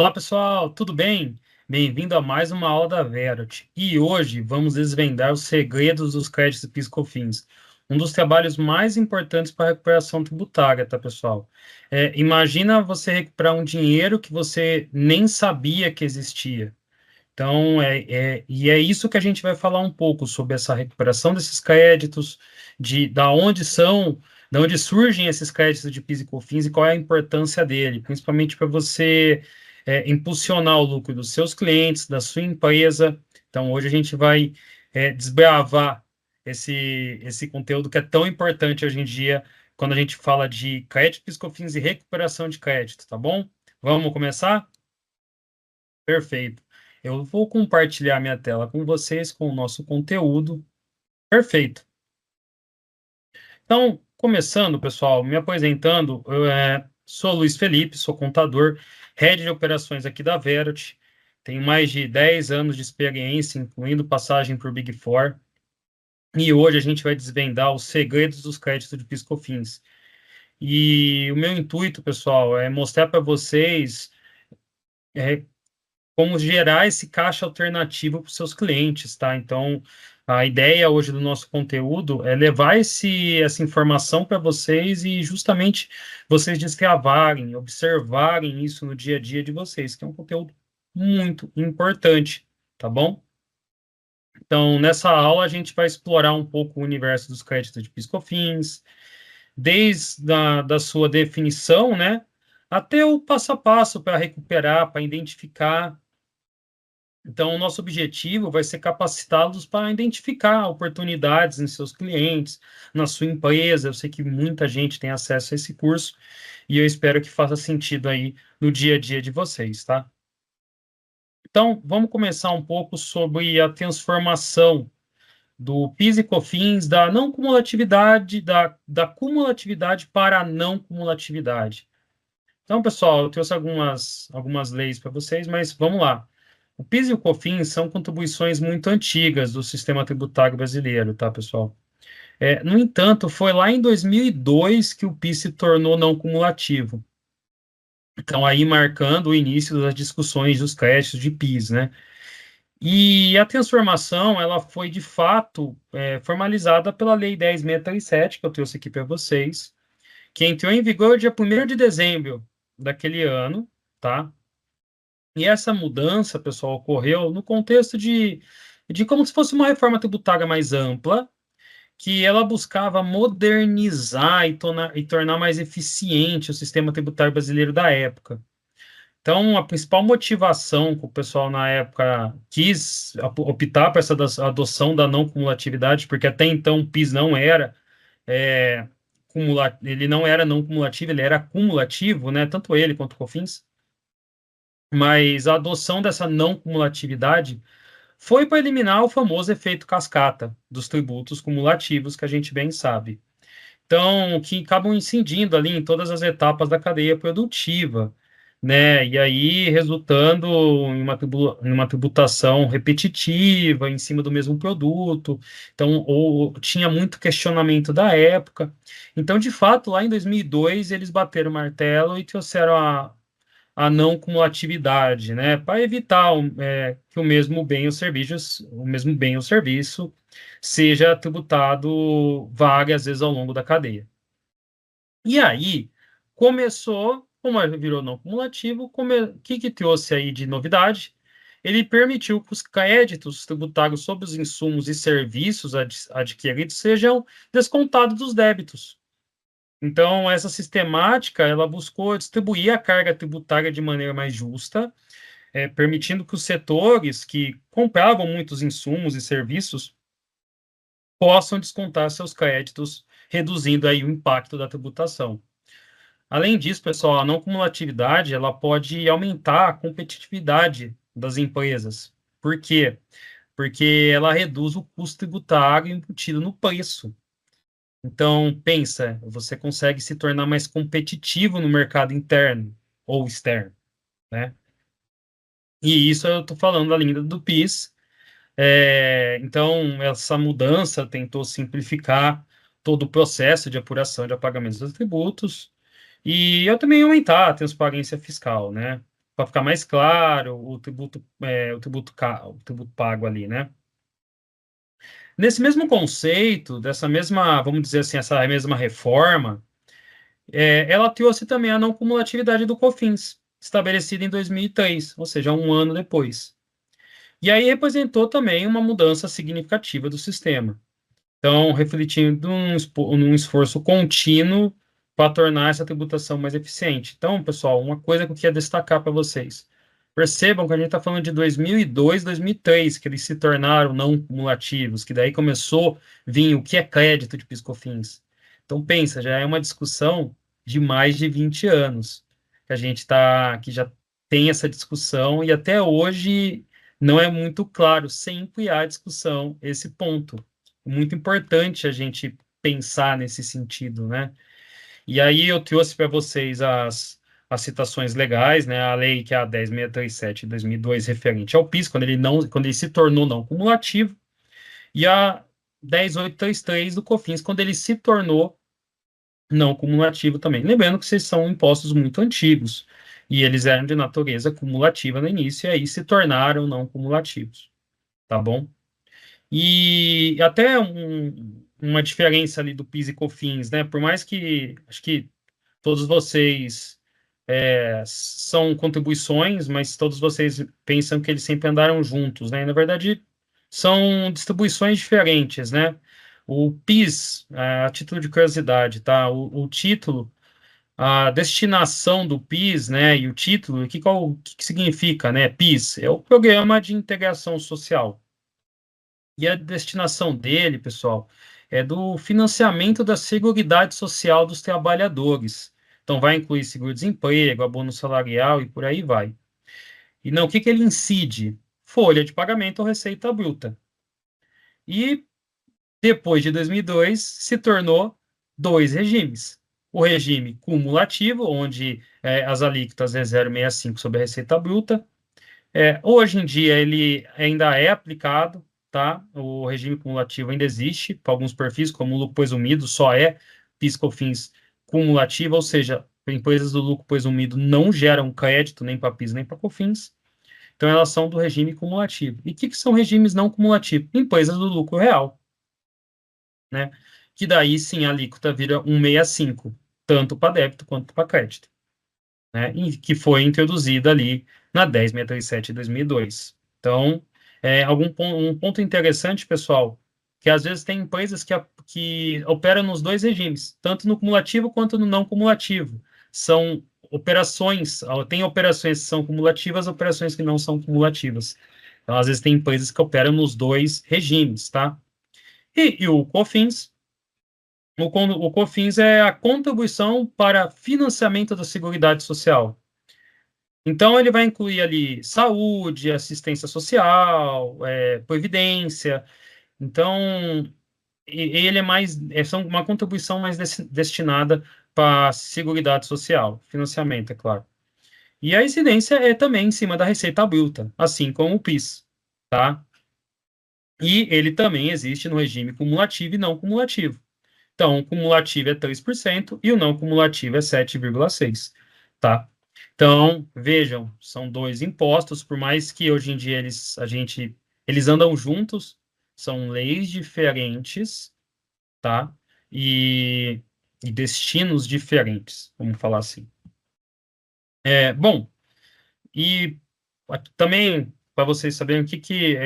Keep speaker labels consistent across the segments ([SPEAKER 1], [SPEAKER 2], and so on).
[SPEAKER 1] Olá, pessoal, tudo bem? Bem-vindo a mais uma aula da Verot. E hoje vamos desvendar os segredos dos créditos e PIS/COFINS, um dos trabalhos mais importantes para a recuperação tributária, tá, pessoal? Imagina você recuperar um dinheiro que você nem sabia que existia. Então, é isso que a gente vai falar um pouco sobre essa recuperação desses créditos, da onde surgem esses créditos de PIS e COFINS e qual é a importância dele, principalmente para você impulsionar o lucro dos seus clientes, da sua empresa. Então, hoje a gente vai desbravar esse conteúdo que é tão importante hoje em dia, quando a gente fala de crédito, PIS, COFINS e recuperação de crédito, tá bom? Vamos começar? Perfeito. Eu vou compartilhar minha tela com vocês, com o nosso conteúdo. Perfeito. Então, começando, pessoal, me apresentando, eu sou Luiz Felipe, sou contador, head de operações aqui da Verot, tenho mais de 10 anos de experiência, incluindo passagem por Big Four, e hoje a gente vai desvendar os segredos dos créditos de PIS/COFINS. E o meu intuito, pessoal, é mostrar para vocês é, como gerar esse caixa alternativo para os seus clientes, tá? Então, a ideia hoje do nosso conteúdo é levar essa informação para vocês e justamente vocês descravarem, observarem isso no dia a dia de vocês, que é um conteúdo muito importante, tá bom? Então, nessa aula, a gente vai explorar um pouco o universo dos créditos de PIS/COFINS, desde da sua definição, né, até o passo a passo para recuperar, para identificar. Então, o nosso objetivo vai ser capacitá-los para identificar oportunidades em seus clientes, na sua empresa. Eu sei que muita gente tem acesso a esse curso e eu espero que faça sentido aí no dia a dia de vocês, tá? Então, vamos começar um pouco sobre a transformação do PIS e COFINS, da não cumulatividade, da cumulatividade para a não cumulatividade. Então, pessoal, eu trouxe algumas leis para vocês, mas vamos lá. O PIS e o COFINS são contribuições muito antigas do sistema tributário brasileiro, tá, pessoal? No entanto, foi lá em 2002 que o PIS se tornou não cumulativo. Então, aí marcando o início das discussões dos créditos de PIS, né? E a transformação, ela foi, de fato, formalizada pela Lei 10.637, que eu trouxe aqui para vocês, que entrou em vigor dia 1º de dezembro daquele ano, tá? E essa mudança, pessoal, ocorreu no contexto de como se fosse uma reforma tributária mais ampla, que ela buscava modernizar e tornar mais eficiente o sistema tributário brasileiro da época. Então, a principal motivação que o pessoal na época quis optar por essa adoção da não cumulatividade, porque até então o PIS não era ele não era não cumulativo, ele era cumulativo, né? Tanto ele quanto o COFINS. Mas a adoção dessa não cumulatividade foi para eliminar o famoso efeito cascata dos tributos cumulativos, que a gente bem sabe. Então, que acabam incidindo ali em todas as etapas da cadeia produtiva, né? E aí resultando em uma tributação repetitiva em cima do mesmo produto. Então, ou tinha muito questionamento da época. Então, de fato, lá em 2002, eles bateram o martelo e trouxeram a não cumulatividade, né, para evitar que o mesmo bem ou serviço seja tributado várias vezes ao longo da cadeia. E aí começou, como virou não cumulativo, o que trouxe aí de novidade? Ele permitiu que os créditos tributários sobre os insumos e serviços adquiridos sejam descontados dos débitos. Então, essa sistemática, ela buscou distribuir a carga tributária de maneira mais justa, permitindo que os setores que compravam muitos insumos e serviços possam descontar seus créditos, reduzindo aí o impacto da tributação. Além disso, pessoal, a não cumulatividade, ela pode aumentar a competitividade das empresas. Por quê? Porque ela reduz o custo tributário embutido no preço. Então, pensa, você consegue se tornar mais competitivo no mercado interno ou externo, né? E isso eu estou falando da linha do PIS. Então, essa mudança tentou simplificar todo o processo de apuração de apagamentos dos tributos e eu também aumentar a transparência fiscal, né? para ficar mais claro, o tributo pago ali, né? Nesse mesmo conceito, dessa mesma, vamos dizer assim, essa mesma reforma, ela trouxe também a não cumulatividade do COFINS, estabelecida em 2003, ou seja, um ano depois. E aí representou também uma mudança significativa do sistema. Então, refletindo num esforço contínuo para tornar essa tributação mais eficiente. Então, pessoal, uma coisa que eu queria destacar para vocês. Percebam que a gente está falando de 2002, 2003, que eles se tornaram não cumulativos, que daí começou a vir o que é crédito de PIS/COFINS. Então, pensa, já é uma discussão de mais de 20 anos que a gente está, que já tem essa discussão e até hoje não é muito claro, sempre há discussão esse ponto. Muito importante a gente pensar nesse sentido, né? E aí eu trouxe para vocês as citações legais, né? A lei que é a 10.637 de 2002 referente ao PIS, quando ele se tornou não cumulativo, e a 10.833 do COFINS, quando ele se tornou não cumulativo também. Lembrando que esses são impostos muito antigos, e eles eram de natureza cumulativa no início, e aí se tornaram não cumulativos, tá bom? E até uma diferença ali do PIS e COFINS, né? Por mais que acho que todos vocês são contribuições, mas todos vocês pensam que eles sempre andaram juntos, né? Na verdade, são distribuições diferentes, né? O PIS, a título de curiosidade, tá? O título, a destinação do PIS, né? E o título, o que significa, né? PIS é o Programa de Integração Social. E a destinação dele, pessoal, é do financiamento da Seguridade Social dos trabalhadores. Então, vai incluir seguro-desemprego, abono salarial e por aí vai. E não, o que ele incide? Folha de pagamento ou receita bruta. E, depois de 2002, se tornou dois regimes. O regime cumulativo, onde as alíquotas é 0,65 sobre a receita bruta, hoje em dia ele ainda é aplicado, tá? O regime cumulativo ainda existe para alguns perfis, como o lucro presumido, só é PIS/COFINS cumulativo, ou seja, empresas do lucro presumido não geram crédito nem para PIS nem para COFINS. Então elas são do regime cumulativo. E o que são regimes não cumulativos? Empresas do lucro real, né? Que daí sim a alíquota vira 1,65, tanto para débito quanto para crédito, né, e que foi introduzida ali na 10.637 de 2002. Então, um ponto interessante, pessoal, que às vezes tem empresas que operam nos dois regimes, tanto no cumulativo quanto no não cumulativo. São operações, tem operações que são cumulativas, operações que não são cumulativas. Então, às vezes tem empresas que operam nos dois regimes, tá? E o COFINS, o COFINS é a contribuição para financiamento da Seguridade Social. Então, ele vai incluir ali saúde, assistência social, previdência. Então, ele são uma contribuição mais destinada para Seguridade Social, financiamento, é claro. E a incidência é também em cima da receita bruta, assim como o PIS, tá? E ele também existe no regime cumulativo e não cumulativo. Então, o cumulativo é 3% e o não cumulativo é 7,6%, tá? Então, vejam, são dois impostos, por mais que hoje em dia eles andam juntos, são leis diferentes, tá? E destinos diferentes, vamos falar assim. Bom, e também, para vocês saberem,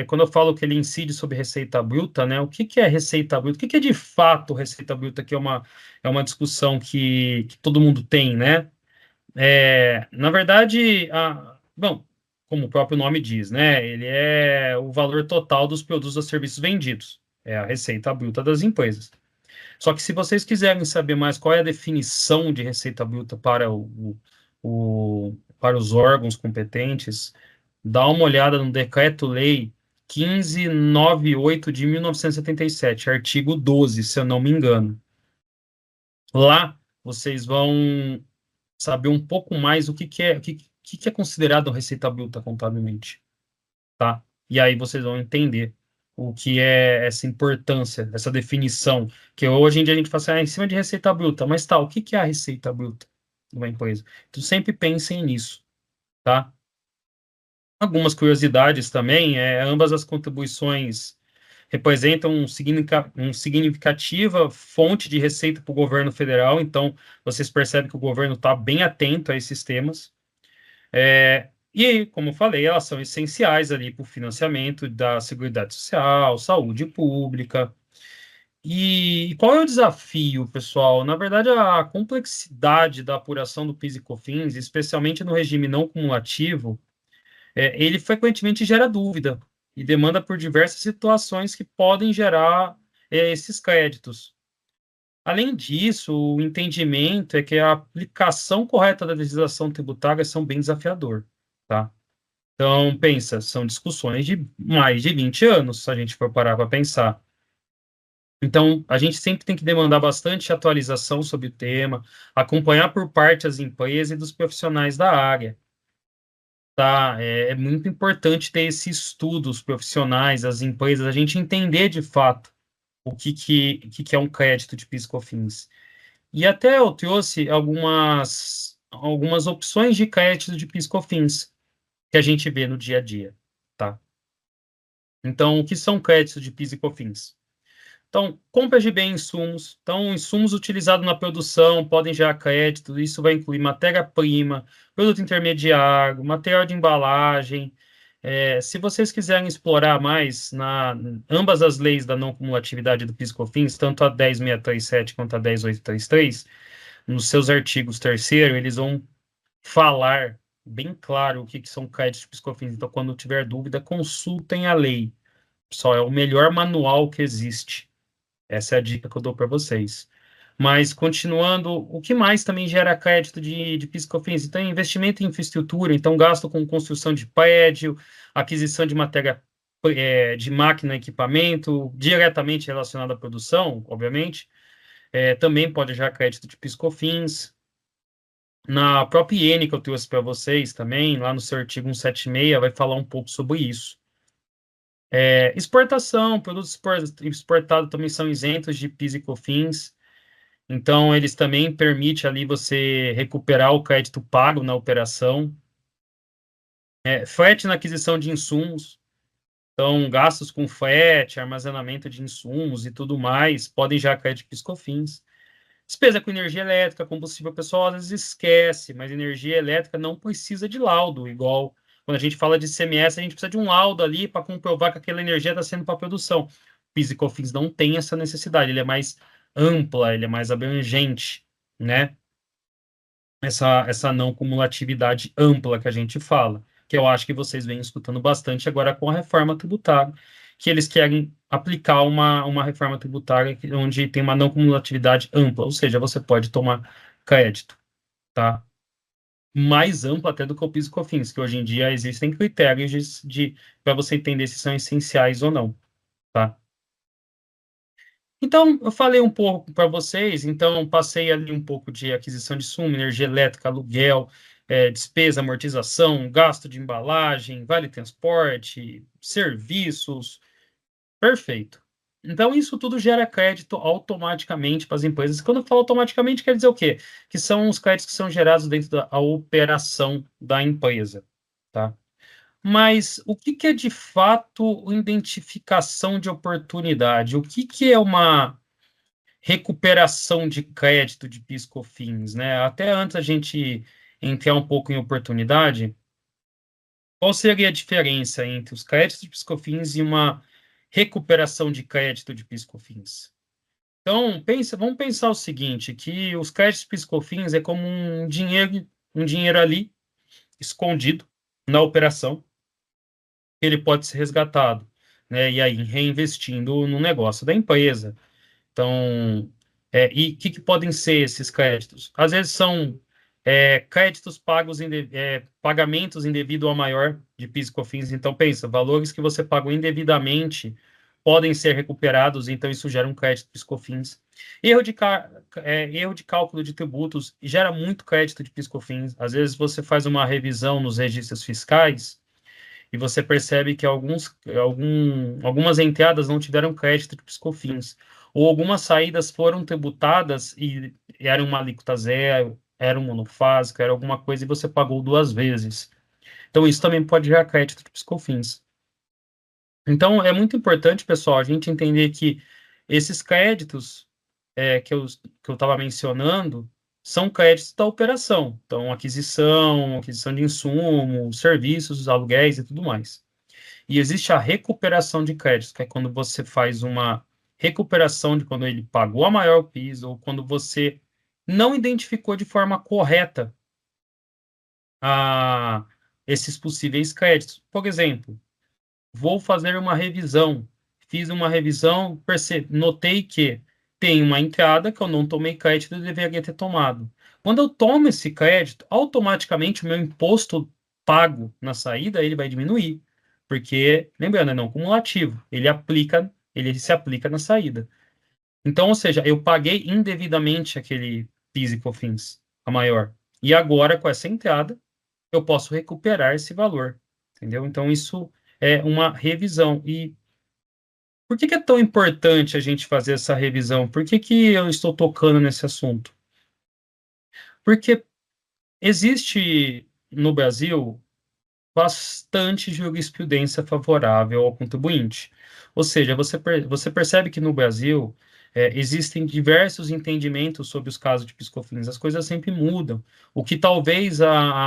[SPEAKER 1] quando eu falo que ele incide sobre receita bruta, né? O que é receita bruta? O que é de fato receita bruta? Que é uma discussão que todo mundo tem, né? Na verdade, bom, como o próprio nome diz, né? Ele é o valor total dos produtos ou serviços vendidos. É a receita bruta das empresas. Só que se vocês quiserem saber mais qual é a definição de receita bruta para os órgãos competentes, dá uma olhada no Decreto-Lei 1598 de 1977, artigo 12, se eu não me engano. Lá vocês vão saber um pouco mais o que é considerado receita bruta contabilmente, tá? E aí vocês vão entender o que é essa importância, essa definição, que hoje em dia a gente fala assim, em cima de receita bruta, mas tá, o que é a receita bruta de uma empresa? Então sempre pensem nisso, tá? Algumas curiosidades também, ambas as contribuições representam um significativa fonte de receita para o governo federal, então vocês percebem que o governo está bem atento a esses temas. E, como eu falei, elas são essenciais ali para o financiamento da Seguridade Social, saúde pública. E qual é o desafio, pessoal? Na verdade, a complexidade da apuração do PIS e COFINS, especialmente no regime não cumulativo, ele frequentemente gera dúvida e demanda por diversas situações que podem gerar esses créditos. Além disso, o entendimento é que a aplicação correta da legislação tributária são bem desafiador, tá? Então, pensa, são discussões de mais de 20 anos, se a gente for parar para pensar. Então, a gente sempre tem que demandar bastante atualização sobre o tema, acompanhar por parte as empresas e dos profissionais da área. Tá? É muito importante ter esse estudo, os profissionais, as empresas, a gente entender de fato o que é um crédito de PIS/COFINS. E até eu trouxe algumas opções de crédito de PIS/COFINS que a gente vê no dia a dia, tá? Então, o que são créditos de PIS e COFINS? Então, compras de bens e insumos. Então, insumos utilizados na produção podem gerar crédito. Isso vai incluir matéria-prima, produto intermediário, material de embalagem. Se vocês quiserem explorar mais ambas as leis da não cumulatividade do PIS/COFINS, tanto a 10.637 quanto a 10.833, nos seus artigos 3º, eles vão falar bem claro o que são créditos de PIS/COFINS. Então, quando tiver dúvida, consultem a lei. Pessoal, é o melhor manual que existe. Essa é a dica que eu dou para vocês. Mas, continuando, o que mais também gera crédito de PIS/COFINS? Então, investimento em infraestrutura, então, gasto com construção de prédio, aquisição de matéria, de máquina e equipamento, diretamente relacionado à produção, obviamente, também pode gerar crédito de PIS/COFINS. Na própria IN que eu trouxe para vocês também, lá no seu artigo 176, vai falar um pouco sobre isso. Exportação, produtos exportados também são isentos de PIS e COFINS, então eles também permitem ali você recuperar o crédito pago na operação. Frete na aquisição de insumos, então gastos com frete, armazenamento de insumos e tudo mais, podem gerar crédito de PIS e COFINS. Despesa com energia elétrica, combustível, o pessoal às vezes esquece, mas energia elétrica não precisa de laudo, igual quando a gente fala de ICMS, a gente precisa de um laudo ali para comprovar que aquela energia está sendo para produção. PIS e COFINS não tem essa necessidade, ele é mais ampla, ele é mais abrangente, né? Essa não cumulatividade ampla que a gente fala, que eu acho que vocês vêm escutando bastante agora com a reforma tributária, que eles querem aplicar uma reforma tributária onde tem uma não cumulatividade ampla, ou seja, você pode tomar crédito, tá? Mais ampla até do que o PIS e COFINS, que hoje em dia existem critérios para você entender se são essenciais ou não, tá? Então, eu falei um pouco para vocês, então passei ali um pouco de aquisição de insumo, energia elétrica, aluguel, despesa, amortização, gasto de embalagem, vale transporte, serviços, perfeito. Então, isso tudo gera crédito automaticamente para as empresas. Quando eu falo automaticamente, quer dizer o quê? Que são os créditos que são gerados dentro da operação da empresa, tá? Mas o que é de fato identificação de oportunidade? O que é uma recuperação de crédito de PIS/COFINS, né? Até antes a gente entrar um pouco em oportunidade, qual seria a diferença entre os créditos de PIS/COFINS e uma recuperação de crédito de PIS/COFINS? Então, vamos pensar o seguinte, que os créditos de PIS/COFINS é como um dinheiro ali escondido na operação, que ele pode ser resgatado, né? E aí reinvestindo no negócio da empresa. Então, e o que podem ser esses créditos? Às vezes são créditos pagos, pagamentos indevido ao maior de PIS e COFINS. Então, pensa, valores que você pagou indevidamente podem ser recuperados, então isso gera um crédito PIS e COFINS. Erro de cálculo de tributos gera muito crédito de PIS e COFINS. Às vezes você faz uma revisão nos registros fiscais e você percebe que algumas entradas não tiveram crédito de PIS/COFINS, ou algumas saídas foram tributadas e era uma alíquota zero, era um monofásico, era alguma coisa e você pagou duas vezes. Então, isso também pode gerar crédito de PiscoFins. Então, é muito importante, pessoal, a gente entender que esses créditos que eu estava mencionando são créditos da operação. Então, aquisição de insumos, serviços, aluguéis e tudo mais. E existe a recuperação de créditos, que é quando você faz uma recuperação de quando ele pagou a maior piso ou quando você não identificou de forma correta a, esses possíveis créditos. Por exemplo, vou fazer uma revisão. Fiz uma revisão, notei que tem uma entrada que eu não tomei crédito e deveria ter tomado. Quando eu tomo esse crédito, automaticamente o meu imposto pago na saída ele vai diminuir, porque, lembrando, é não cumulativo, ele se aplica na saída. Então, ou seja, eu paguei indevidamente aquele PIS e COFINS, a maior. E agora, com essa entrada, eu posso recuperar esse valor, entendeu? Então, isso é uma revisão. E por que que é tão importante a gente fazer essa revisão? Por que que eu estou tocando nesse assunto? Porque existe no Brasil bastante jurisprudência favorável ao contribuinte. Ou seja, você percebe que no Brasil existem diversos entendimentos sobre os casos de piscofins. As coisas sempre mudam. O que talvez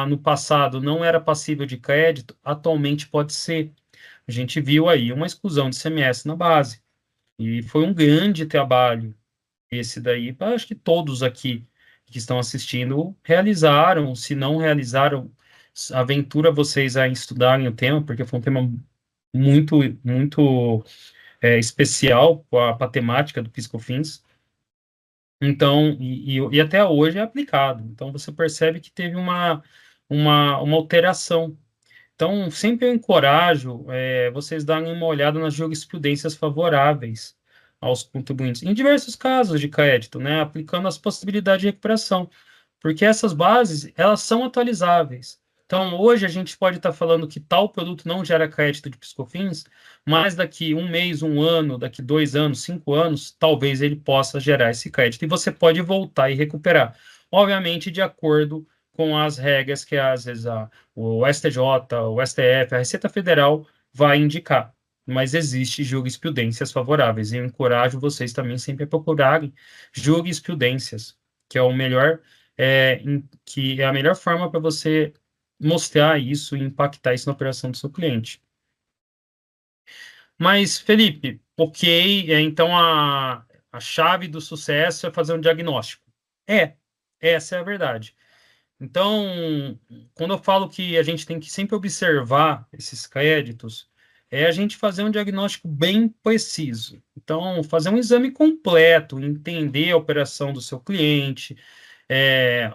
[SPEAKER 1] no passado não era passível de crédito, atualmente pode ser. A gente viu aí uma exclusão de CMS na base. E foi um grande trabalho esse daí. Acho que todos aqui que estão assistindo realizaram. Se não realizaram, aventura vocês a estudarem o tema, porque foi um tema muito, muito especial para a temática do PiscoFins. Então, e até hoje é aplicado. Então, você percebe que teve uma alteração. Então, sempre eu encorajo vocês darem uma olhada nas jurisprudências favoráveis aos contribuintes, em diversos casos de crédito, né, aplicando as possibilidades de recuperação, porque essas bases, elas são atualizáveis. Então, hoje a gente pode estar falando que tal produto não gera crédito de PiscoFins, mas daqui um mês, um ano, daqui 2 anos, 5 anos, talvez ele possa gerar esse crédito, e você pode voltar e recuperar. Obviamente, de acordo com as regras que às vezes o STJ, o STF, a Receita Federal vai indicar. Mas existe jurisprudências favoráveis. E eu encorajo vocês também sempre a procurarem jurisprudências, que é o melhor, que é a melhor forma para você mostrar isso e impactar isso na operação do seu cliente. Mas, Felipe, ok, então a chave do sucesso é fazer um diagnóstico. Essa é a verdade. Então, quando eu falo que a gente tem que sempre observar esses créditos, é a gente fazer um diagnóstico bem preciso. Então, fazer um exame completo, entender a operação do seu cliente,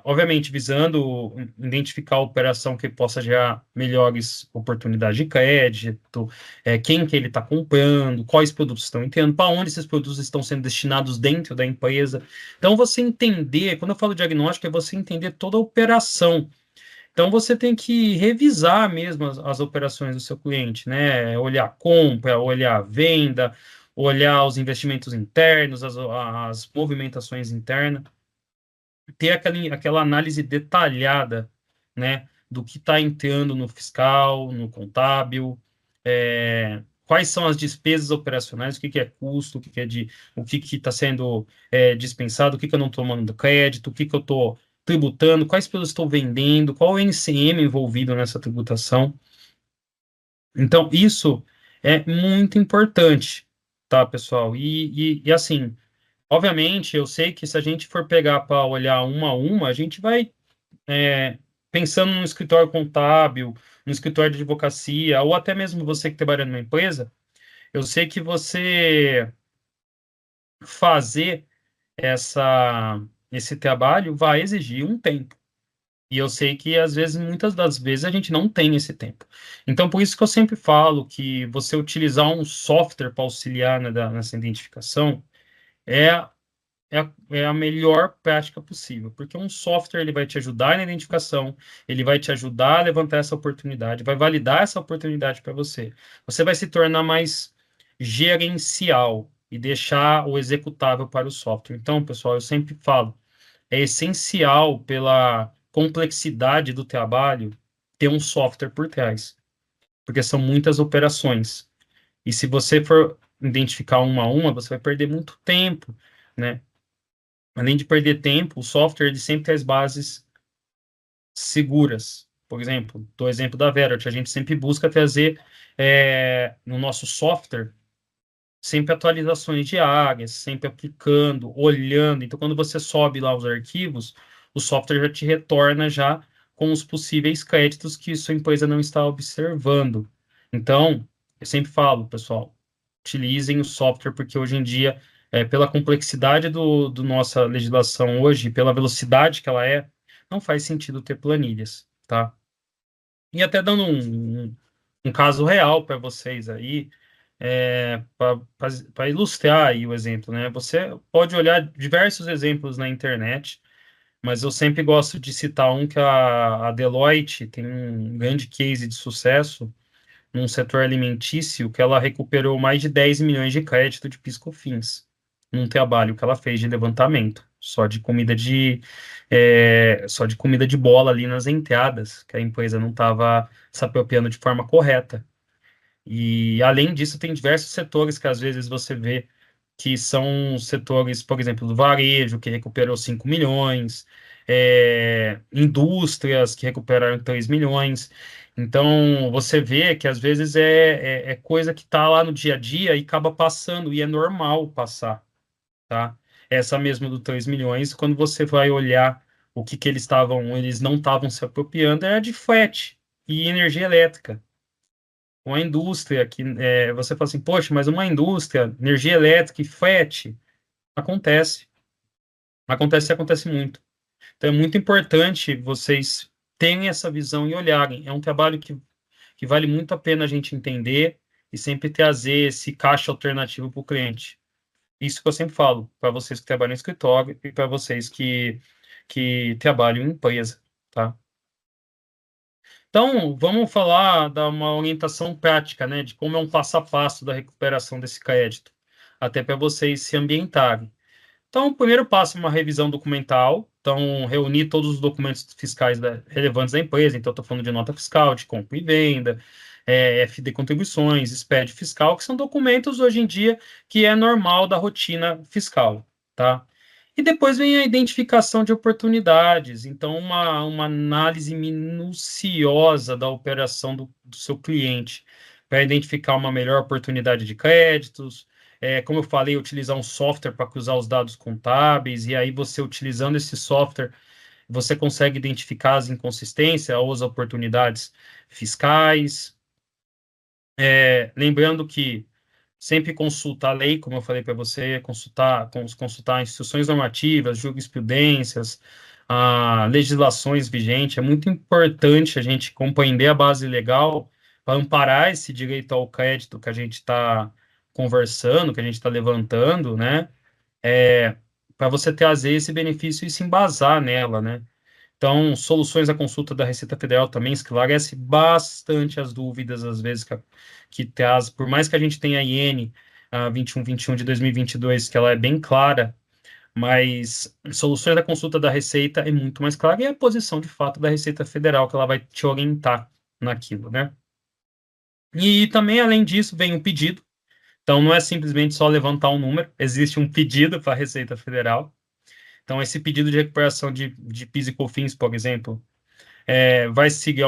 [SPEAKER 1] obviamente visando identificar a operação que possa gerar melhores oportunidades de crédito, quem que ele está comprando, quais produtos estão entrando, para onde esses produtos estão sendo destinados dentro da empresa. Então, você entender, quando eu falo diagnóstico, é você entender toda a operação. Então, você tem que revisar mesmo as operações do seu cliente, né? Olhar a compra, olhar a venda, olhar os investimentos internos, as movimentações internas, ter aquela análise detalhada, né, do que está entrando no fiscal, no contábil, quais são as despesas operacionais, o que é custo, o que está sendo dispensado, o que eu não estou mandando crédito, o que eu estou tributando, quais produtos estou vendendo, qual o NCM envolvido nessa tributação. Então, isso é muito importante, tá, pessoal? E assim, obviamente, eu sei que se a gente for pegar para olhar uma a uma, a gente vai pensando no escritório contábil, no escritório de advocacia, ou até mesmo você que trabalha numa empresa, eu sei que você fazer esse trabalho vai exigir um tempo. E eu sei que, às vezes, muitas das vezes, a gente não tem esse tempo. Então, por isso que eu sempre falo que você utilizar um software para auxiliar nessa identificação é é a melhor prática possível, porque um software ele vai te ajudar na identificação, ele vai te ajudar a levantar essa oportunidade, vai validar essa oportunidade para você. Você vai se tornar mais gerencial e deixar o executável para o software. Então, pessoal, eu sempre falo, é essencial pela complexidade do trabalho ter um software por trás, porque são muitas operações. E se você for identificar uma a uma, você vai perder muito tempo, né? Além de perder tempo, o software ele sempre tem as bases seguras. Por exemplo, do exemplo da Verot, a gente sempre busca trazer no nosso software sempre atualizações diárias, sempre aplicando, olhando. Então, quando você sobe lá os arquivos, o software já te retorna já com os possíveis créditos que sua empresa não está observando. Então, eu sempre falo, pessoal, utilizem o software, porque hoje em dia, pela complexidade do nossa legislação hoje, pela velocidade que ela é, não faz sentido ter planilhas, tá? E até dando um caso real para vocês aí, para ilustrar aí o exemplo, né? Você pode olhar diversos exemplos na internet, mas eu sempre gosto de citar um que a Deloitte tem um grande case de sucesso num setor alimentício, que ela recuperou mais de 10 milhões de crédito de PIS/COFINS num trabalho que ela fez de levantamento, só de comida de bola ali nas enteadas, que a empresa não estava se apropriando de forma correta. E, além disso, tem diversos setores que às vezes você vê que são setores, por exemplo, do varejo, que recuperou 5 milhões, indústrias que recuperaram 3 milhões. Então, você vê que às vezes é coisa que está lá no dia a dia e acaba passando, e é normal passar, tá? Essa mesma do 3 milhões, quando você vai olhar o que eles não estavam se apropriando, era de frete e energia elétrica. Uma indústria que você fala assim, poxa, mas uma indústria, energia elétrica e frete, acontece. Acontece e acontece muito. Então é muito importante vocês terem essa visão e olharem. É um trabalho que vale muito a pena a gente entender e sempre trazer esse caixa alternativo para o cliente. Isso que eu sempre falo para vocês que trabalham em escritório e para vocês que trabalham em empresa, tá? Então, vamos falar da uma orientação prática, né, de como é um passo a passo da recuperação desse crédito, até para vocês se ambientarem. Então, o primeiro passo é uma revisão documental. Então, reunir todos os documentos fiscais relevantes da empresa. Então, estou falando de nota fiscal, de compra e venda, FD contribuições, SPED fiscal, que são documentos hoje em dia que é normal da rotina fiscal, tá? E depois vem a identificação de oportunidades. Então, uma análise minuciosa da operação do seu cliente, para identificar uma melhor oportunidade de créditos, como eu falei, utilizar um software para cruzar os dados contábeis, e aí você utilizando esse software, você consegue identificar as inconsistências ou as oportunidades fiscais. Lembrando que sempre consultar a lei, como eu falei para você, consultar instruções normativas, jurisprudências, legislações vigentes. É muito importante a gente compreender a base legal para amparar esse direito ao crédito que a gente está conversando, que a gente está levantando, né? Para você trazer esse benefício e se embasar nela, né? Então, soluções à consulta da Receita Federal também esclarece bastante as dúvidas, às vezes, que traz, por mais que a gente tenha a IN, a 2121 de 2022, que ela é bem clara, mas soluções da consulta da Receita é muito mais clara, e a posição, de fato, da Receita Federal, que ela vai te orientar naquilo, né? E também, além disso, vem o pedido. Então, não é simplesmente só levantar um número, existe um pedido para a Receita Federal. Então, esse pedido de recuperação de PIS e COFINS, por exemplo, vai seguir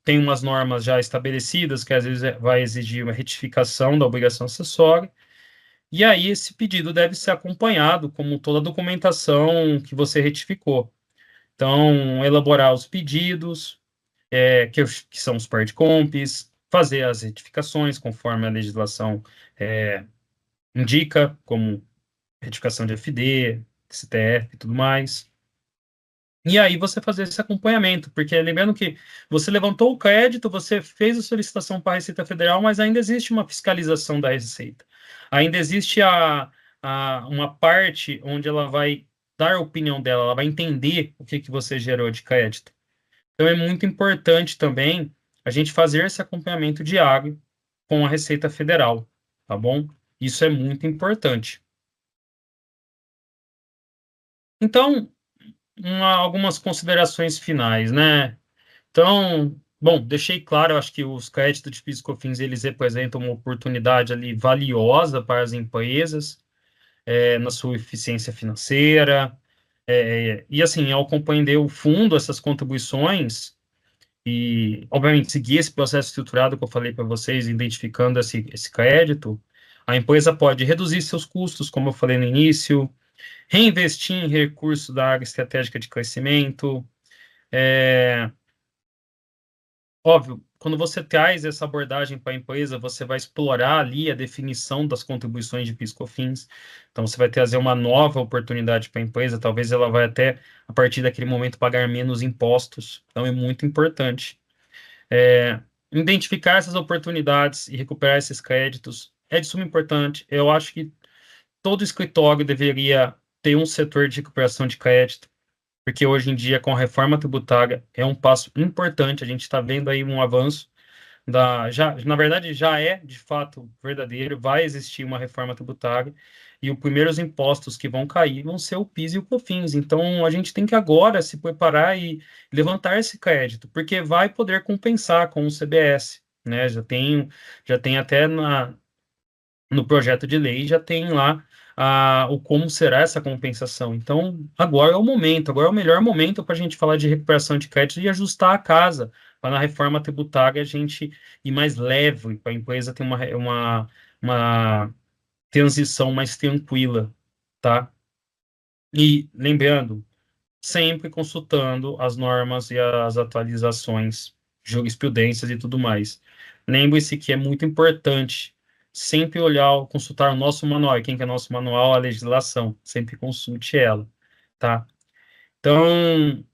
[SPEAKER 1] tem umas normas já estabelecidas, que às vezes vai exigir uma retificação da obrigação acessória, e aí esse pedido deve ser acompanhado, como toda a documentação que você retificou. Então, elaborar os pedidos, que são os PARTCOMPs, fazer as retificações conforme a legislação indica, como retificação de FD, CTF e tudo mais. E aí você fazer esse acompanhamento, porque lembrando que você levantou o crédito, você fez a solicitação para a Receita Federal, mas ainda existe uma fiscalização da Receita. Ainda existe uma parte onde ela vai dar a opinião dela, ela vai entender o que você gerou de crédito. Então é muito importante também a gente fazer esse acompanhamento diário com a Receita Federal, tá bom? Isso é muito importante. Então, algumas considerações finais, né? Então, Bom, deixei claro, eu acho que os créditos de PIS/COFINS, eles representam uma oportunidade ali valiosa para as empresas, na sua eficiência financeira, e assim, ao compreender o fundo, essas contribuições, e, obviamente, seguir esse processo estruturado que eu falei para vocês, identificando esse crédito, a empresa pode reduzir seus custos, como eu falei no início, reinvestir em recursos da área estratégica de crescimento. Óbvio, quando você traz essa abordagem para a empresa, você vai explorar ali a definição das contribuições de PIS/COFINS. Então, você vai trazer uma nova oportunidade para a empresa. Talvez ela vai até, a partir daquele momento, pagar menos impostos. Então, é muito importante. Identificar essas oportunidades e recuperar esses créditos é de suma importância. Eu acho que todo escritório deveria ter um setor de recuperação de crédito, porque hoje em dia, com a reforma tributária, é um passo importante. A gente está vendo aí um avanço na verdade, já é de fato verdadeiro. Vai existir uma reforma tributária e os primeiros impostos que vão cair vão ser o PIS e o COFINS. Então, a gente tem que agora se preparar e levantar esse crédito, porque vai poder compensar com o CBS, né? Já tem até no projeto de lei, já tem lá o como será essa compensação. Então, agora é o momento, agora é o melhor momento para a gente falar de recuperação de crédito e ajustar a casa, para na reforma tributária a gente ir mais leve, para a empresa ter uma transição mais tranquila, tá? E lembrando, sempre consultando as normas e as atualizações, jurisprudências e tudo mais. Lembre-se que é muito importante sempre olhar, consultar o nosso manual. E quem que é nosso manual? A legislação. Sempre consulte ela, tá? Então,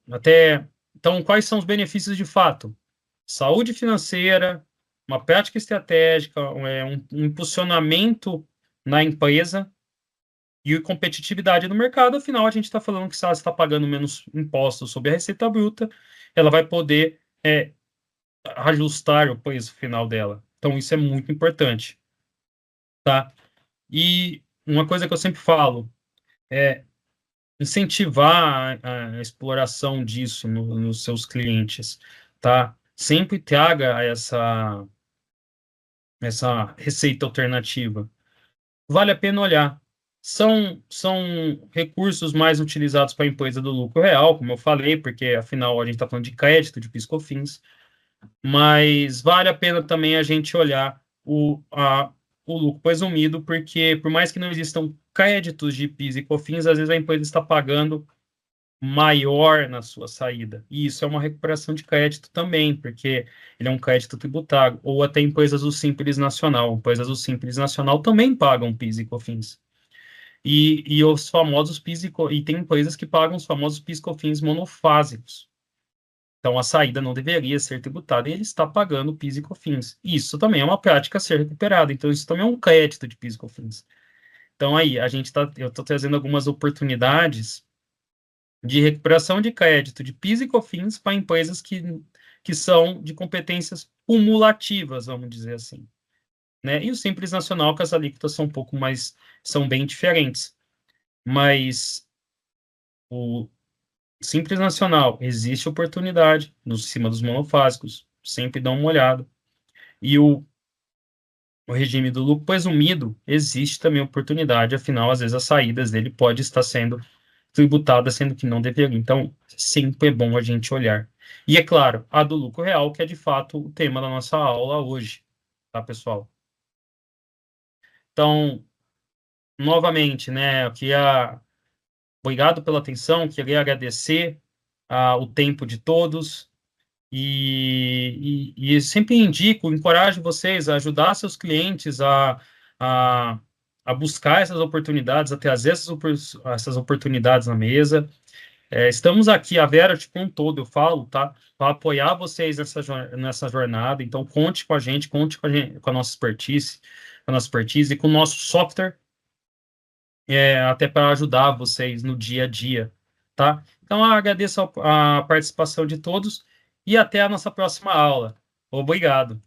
[SPEAKER 1] então, quais são os benefícios de fato? Saúde financeira, uma prática estratégica, um impulsionamento na empresa, e competitividade no mercado. Afinal, a gente está falando que se ela está pagando menos impostos sobre a receita bruta, ela vai poder ajustar o preço final dela. Então, isso é muito importante, tá? E uma coisa que eu sempre falo é incentivar a exploração disso nos seus clientes, tá? Sempre traga essa receita alternativa. Vale a pena olhar. São recursos mais utilizados para a empresa do lucro real, como eu falei, porque afinal a gente está falando de crédito, de PIS/COFINS, mas vale a pena também a gente olhar o lucro presumido, porque por mais que não existam créditos de PIS e COFINS, às vezes a empresa está pagando maior na sua saída. E isso é uma recuperação de crédito também, porque ele é um crédito tributário, ou até empresas do Simples Nacional. Empresas do Simples Nacional também pagam PIS e COFINS. E os famosos e tem empresas que pagam os famosos PIS/COFINS monofásicos. Então, a saída não deveria ser tributada e ele está pagando PIS e COFINS. Isso também é uma prática a ser recuperada. Então, isso também é um crédito de PIS e COFINS. Então, aí, eu estou trazendo algumas oportunidades de recuperação de crédito de PIS e COFINS para empresas que são de competências cumulativas, vamos dizer assim, né? E o Simples Nacional, que as alíquotas são um pouco mais, são bem diferentes. Mas o Simples Nacional, existe oportunidade no cima dos monofásicos, sempre dá uma olhada. E o regime do lucro presumido, existe também oportunidade, afinal, às vezes as saídas dele pode estar sendo tributada, sendo que não deveria. Então, sempre é bom a gente olhar. E é claro, a do lucro real, que é de fato o tema da nossa aula hoje, tá, pessoal? Então, novamente, né, eu queria, obrigado pela atenção, queria agradecer o tempo de todos. E sempre indico, encorajo vocês a ajudar seus clientes a, a buscar essas oportunidades, a trazer essas oportunidades na mesa. Estamos aqui, a Vera, tipo um todo, eu falo, tá? Para apoiar vocês nessa jornada. Então, conte com a gente, conte com com a nossa expertise e com o nosso software, até para ajudar vocês no dia a dia, tá? Então, eu agradeço a participação de todos e até a nossa próxima aula. Obrigado.